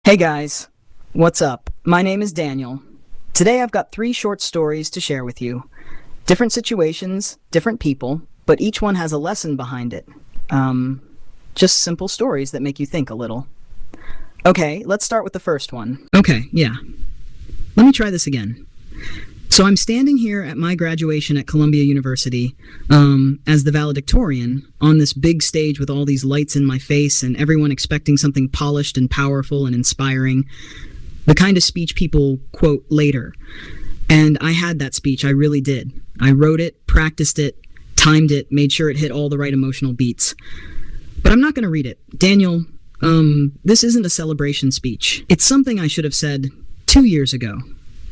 Hey guys, what's up? My name is Daniel. Today I've got 3 short stories to share with you. Different situations, different people, but each one has a lesson behind it. Just simple stories that make you think a little. Okay, let's start with the first one. Okay, yeah. Let me try this again. So I'm standing here at my graduation at Columbia University as the valedictorian on this big stage with all these lights in my face and everyone expecting something polished and powerful and inspiring. The kind of speech people quote later. And I had that speech, I really did. I wrote it, practiced it, timed it, made sure it hit all the right emotional beats. But I'm not going to read it. Daniel, this isn't a celebration speech. It's something I should have said 2 years ago.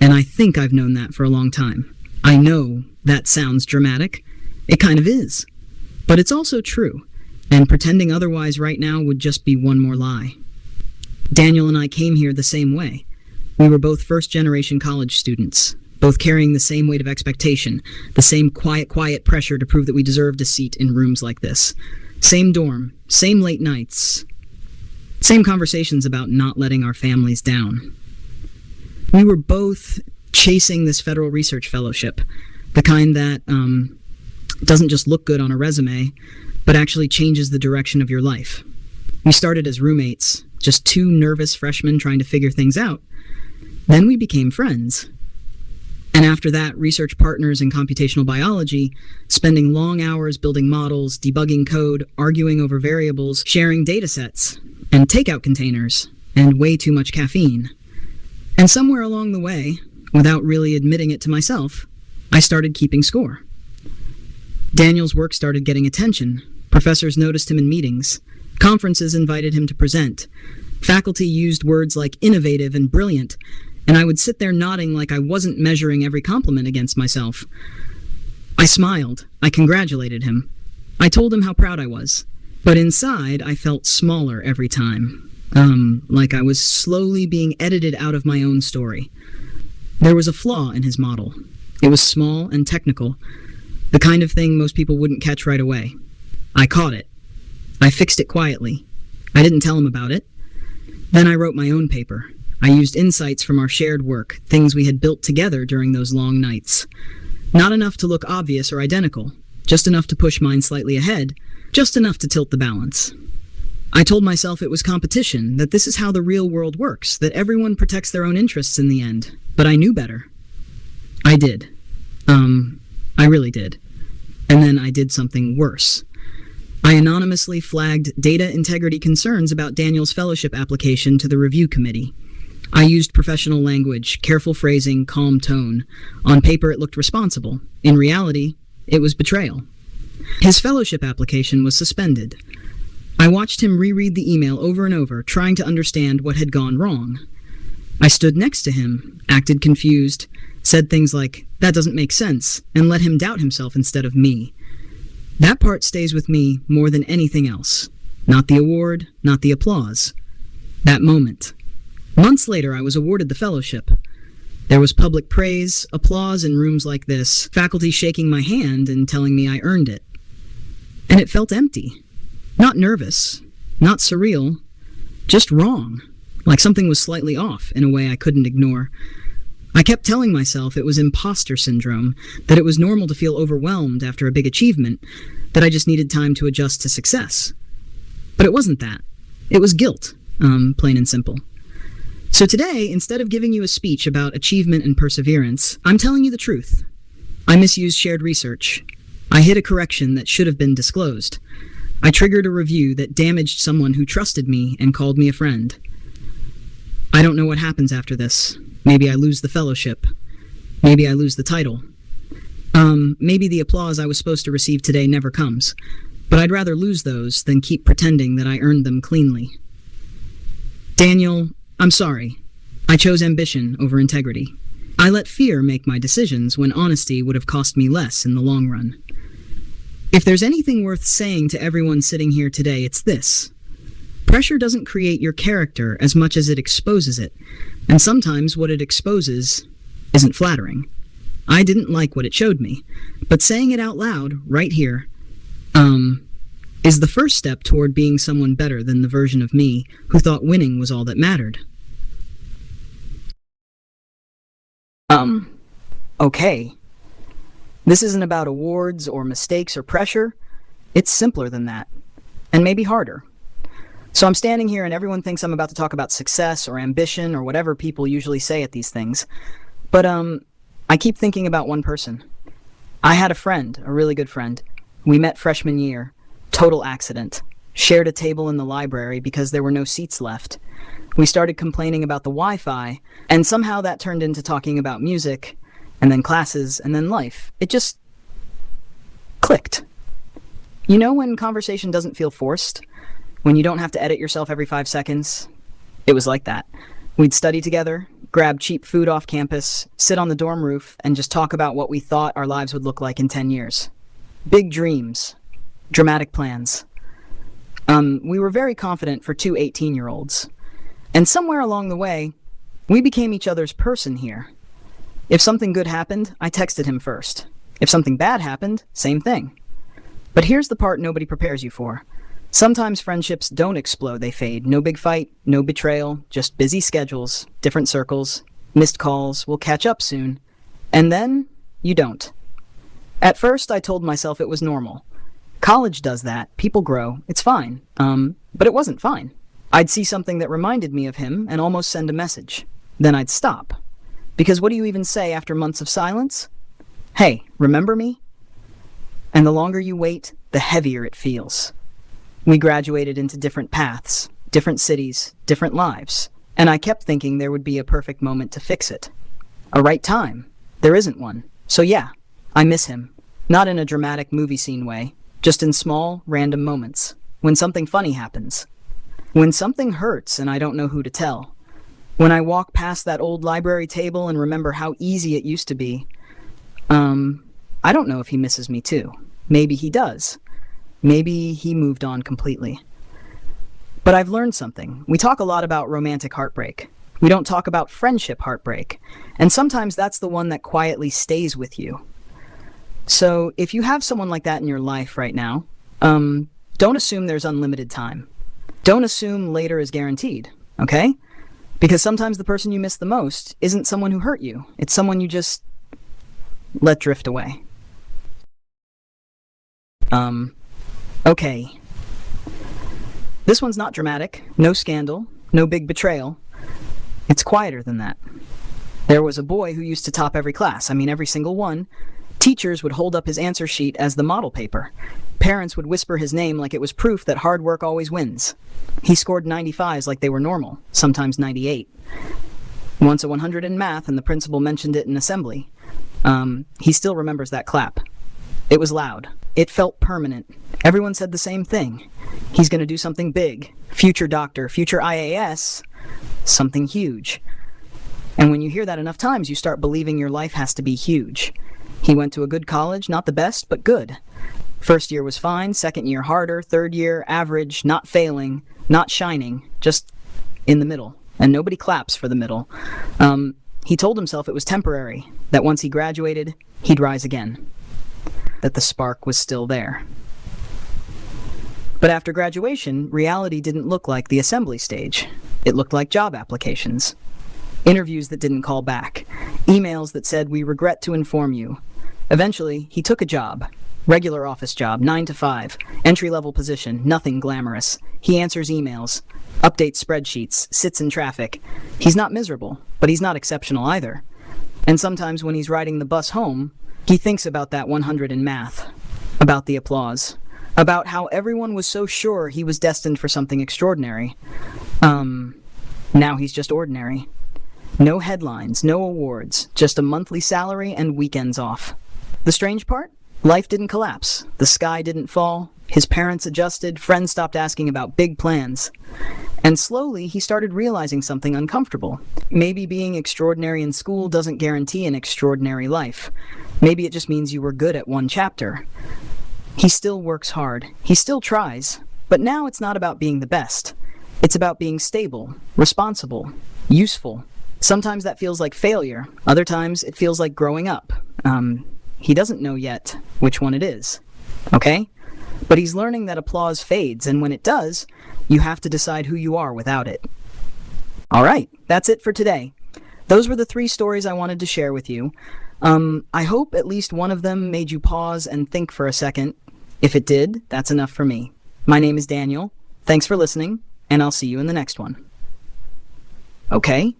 And I think I've known that for a long time. I know that sounds dramatic. It kind of is. But it's also true. And pretending otherwise right now would just be one more lie. Daniel and I came here the same way. We were both first-generation college students, both carrying the same weight of expectation, the same quiet pressure to prove that we deserved a seat in rooms like this. Same dorm, same late nights, same conversations about not letting our families down. We were both chasing this federal research fellowship, the kind that doesn't just look good on a resume, but actually changes the direction of your life. We started as roommates, just 2 nervous freshmen trying to figure things out. Then we became friends. And after that, research partners in computational biology, spending long hours building models, debugging code, arguing over variables, sharing datasets, and takeout containers, and way too much caffeine. And somewhere along the way, without really admitting it to myself, I started keeping score. Daniel's work started getting attention. Professors noticed him in meetings. Conferences invited him to present. Faculty used words like innovative and brilliant, and I would sit there nodding like I wasn't measuring every compliment against myself. I smiled. I congratulated him. I told him how proud I was. But inside, I felt smaller every time. Like I was slowly being edited out of my own story. There was a flaw in his model. It was small and technical, the kind of thing most people wouldn't catch right away. I caught it. I fixed it quietly. I didn't tell him about it. Then I wrote my own paper. I used insights from our shared work, things we had built together during those long nights. Not enough to look obvious or identical, just enough to push mine slightly ahead, just enough to tilt the balance. I told myself it was competition, that this is how the real world works, that everyone protects their own interests in the end. But I knew better. I did. I really did. And then I did something worse. I anonymously flagged data integrity concerns about Daniel's fellowship application to the review committee. I used professional language, careful phrasing, calm tone. On paper it looked responsible. In reality, it was betrayal. His fellowship application was suspended. I watched him reread the email over and over, trying to understand what had gone wrong. I stood next to him, acted confused, said things like, "That doesn't make sense," and let him doubt himself instead of me. That part stays with me more than anything else. Not the award, not the applause. That moment. Months later, I was awarded the fellowship. There was public praise, applause in rooms like this, faculty shaking my hand and telling me I earned it. And it felt empty. Not nervous, not surreal, just wrong, like something was slightly off in a way I couldn't ignore. I kept telling myself it was imposter syndrome, that it was normal to feel overwhelmed after a big achievement, that I just needed time to adjust to success. But it wasn't that. It was guilt, plain and simple. So today, instead of giving you a speech about achievement and perseverance, I'm telling you the truth. I misused shared research. I hid a correction that should have been disclosed. I triggered a review that damaged someone who trusted me and called me a friend. I don't know what happens after this. Maybe I lose the fellowship. Maybe I lose the title. Maybe the applause I was supposed to receive today never comes. But I'd rather lose those than keep pretending that I earned them cleanly. Daniel, I'm sorry. I chose ambition over integrity. I let fear make my decisions when honesty would have cost me less in the long run. If there's anything worth saying to everyone sitting here today, it's this. Pressure doesn't create your character as much as it exposes it, and sometimes what it exposes isn't flattering. I didn't like what it showed me, but saying it out loud, right here, is the first step toward being someone better than the version of me who thought winning was all that mattered. Um, okay. This isn't about awards or mistakes or pressure. It's simpler than that, and maybe harder. So I'm standing here and everyone thinks I'm about to talk about success or ambition or whatever people usually say at these things. But I keep thinking about one person. I had a friend, a really good friend. We met freshman year. Total accident. Shared a table in the library because there were no seats left. We started complaining about the Wi-Fi, and somehow that turned into talking about music, and then classes, and then life. It just clicked. You know when conversation doesn't feel forced? When you don't have to edit yourself every 5 seconds? It was like that. We'd study together, grab cheap food off campus, sit on the dorm roof, and just talk about what we thought our lives would look like in 10 years. Big dreams. Dramatic plans. We were very confident for two 18-year-olds. And somewhere along the way, we became each other's person here. If something good happened, I texted him first. If something bad happened, same thing. But here's the part nobody prepares you for. Sometimes friendships don't explode, they fade. No big fight, no betrayal, just busy schedules, different circles, missed calls, we'll catch up soon. And then, you don't. At first, I told myself it was normal. College does that, people grow, it's fine. But it wasn't fine. I'd see something that reminded me of him and almost send a message. Then I'd stop. Because what do you even say after months of silence? Hey, remember me? And the longer you wait, the heavier it feels. We graduated into different paths, different cities, different lives, and I kept thinking there would be a perfect moment to fix it. A right time. There isn't one. So yeah, I miss him. Not in a dramatic movie scene way, just in small, random moments. When something funny happens. When something hurts and I don't know who to tell. When I walk past that old library table and remember how easy it used to be. I don't know if he misses me too. Maybe he does. Maybe he moved on completely. But I've learned something. We talk a lot about romantic heartbreak. We don't talk about friendship heartbreak. And sometimes that's the one that quietly stays with you. So if you have someone like that in your life right now, don't assume there's unlimited time. Don't assume later is guaranteed, okay? Because sometimes the person you miss the most isn't someone who hurt you. It's someone you just let drift away. Okay. This one's not dramatic, no scandal, no big betrayal. It's quieter than that. There was a boy who used to top every class, every single one. Teachers would hold up his answer sheet as the model paper. Parents would whisper his name like it was proof that hard work always wins. He scored 95s like they were normal, sometimes 98. Once a 100 in math and the principal mentioned it in assembly. He still remembers that clap. It was loud. It felt permanent. Everyone said the same thing. He's going to do something big. Future doctor, future IAS, something huge. And when you hear that enough times, you start believing your life has to be huge. He went to a good college, not the best, but good. First year was fine, second year harder, third year average, not failing, not shining, just in the middle. And nobody claps for the middle. He told himself it was temporary, that once he graduated, he'd rise again. That the spark was still there. But after graduation, reality didn't look like the assembly stage. It looked like job applications. Interviews that didn't call back. Emails that said, "We regret to inform you." Eventually, he took a job. Regular office job, 9 to 5. Entry-level position, nothing glamorous. He answers emails, updates spreadsheets, sits in traffic. He's not miserable, but he's not exceptional either. And sometimes when he's riding the bus home, he thinks about that 100 in math, about the applause, about how everyone was so sure he was destined for something extraordinary. Now he's just ordinary. No headlines, no awards, just a monthly salary and weekends off. The strange part? Life didn't collapse. The sky didn't fall. His parents adjusted. Friends stopped asking about big plans. And slowly, he started realizing something uncomfortable. Maybe being extraordinary in school doesn't guarantee an extraordinary life. Maybe it just means you were good at one chapter. He still works hard. He still tries. But now it's not about being the best. It's about being stable, responsible, useful. Sometimes that feels like failure. Other times it feels like growing up. He doesn't know yet which one it is. Okay? But he's learning that applause fades, and when it does, you have to decide who you are without it. All right, that's it for today. Those were the three stories I wanted to share with you. I hope at least one of them made you pause and think for a second. If it did, that's enough for me. My name is Daniel. Thanks for listening, and I'll see you in the next one. Okay,